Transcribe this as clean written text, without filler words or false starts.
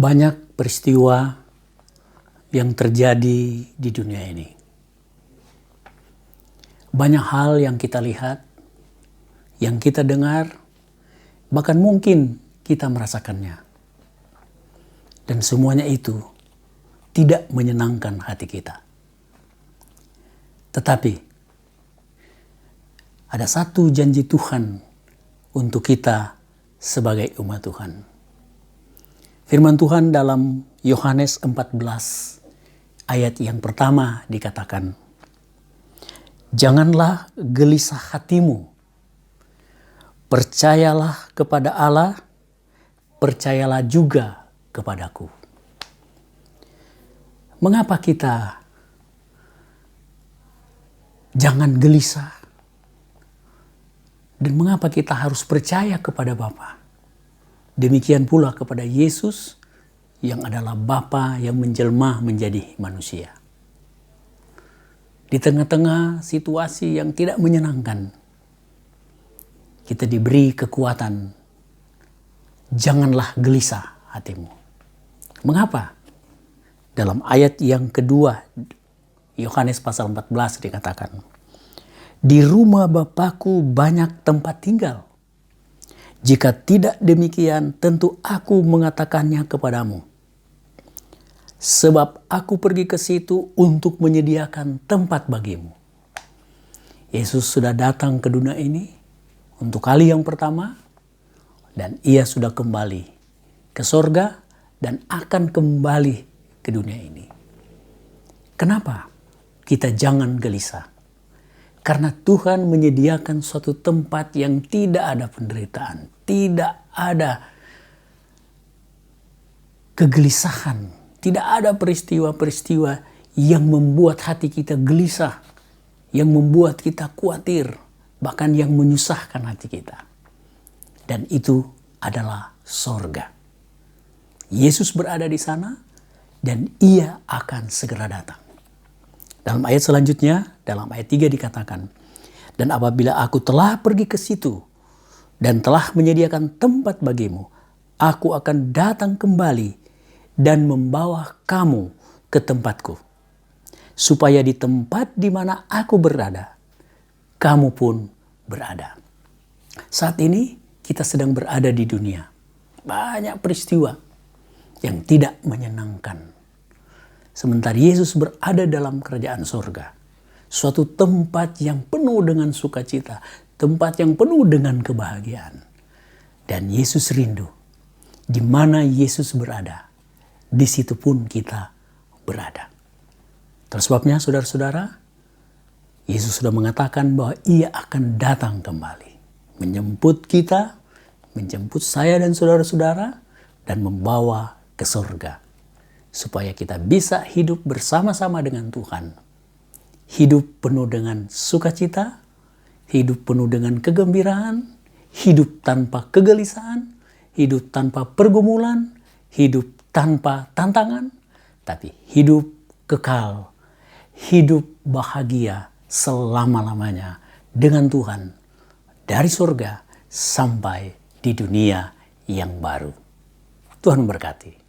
Banyak peristiwa yang terjadi di dunia ini. Banyak hal yang kita lihat, yang kita dengar, bahkan mungkin kita merasakannya. Dan semuanya itu tidak menyenangkan hati kita. Tetapi ada satu janji Tuhan untuk kita sebagai umat Tuhan. Firman Tuhan dalam Yohanes 14 ayat yang pertama dikatakan, "Janganlah gelisah hatimu, percayalah kepada Allah, percayalah juga kepadaku." Mengapa kita jangan gelisah? Dan mengapa kita harus percaya kepada Bapa? Demikian pula kepada Yesus yang adalah Bapa yang menjelma menjadi manusia. Di tengah-tengah situasi yang tidak menyenangkan, kita diberi kekuatan. Janganlah gelisah hatimu. Mengapa? Dalam ayat yang kedua, Yohanes pasal 14 dikatakan, "Di rumah Bapakku banyak tempat tinggal. Jika tidak demikian, tentu aku mengatakannya kepadamu. Sebab aku pergi ke situ untuk menyediakan tempat bagimu." Yesus sudah datang ke dunia ini untuk kali yang pertama, dan ia sudah kembali ke sorga dan akan kembali ke dunia ini. Kenapa kita jangan gelisah? Karena Tuhan menyediakan suatu tempat yang tidak ada penderitaan, tidak ada kegelisahan, tidak ada peristiwa-peristiwa yang membuat hati kita gelisah, yang membuat kita khawatir, bahkan yang menyusahkan hati kita. Dan itu adalah sorga. Yesus berada di sana dan ia akan segera datang. Dalam ayat selanjutnya, dalam ayat 3 dikatakan, "Dan apabila aku telah pergi ke situ dan telah menyediakan tempat bagimu, aku akan datang kembali dan membawa kamu ke tempatku, supaya di tempat di mana aku berada, kamu pun berada." Saat ini kita sedang berada di dunia. Banyak peristiwa yang tidak menyenangkan. Sementara Yesus berada dalam kerajaan surga. Suatu tempat yang penuh dengan sukacita. Tempat yang penuh dengan kebahagiaan. Dan Yesus rindu. Di mana Yesus berada, di situ pun kita berada. Terus sebabnya saudara-saudara, Yesus sudah mengatakan bahwa ia akan datang kembali. Menjemput kita, menjemput saya dan saudara-saudara, dan membawa ke surga. Supaya kita bisa hidup bersama-sama dengan Tuhan. Hidup penuh dengan sukacita, hidup penuh dengan kegembiraan, hidup tanpa kegelisahan, hidup tanpa pergumulan, hidup tanpa tantangan, tapi hidup kekal, hidup bahagia selama-lamanya dengan Tuhan. Dari surga sampai di dunia yang baru. Tuhan memberkati.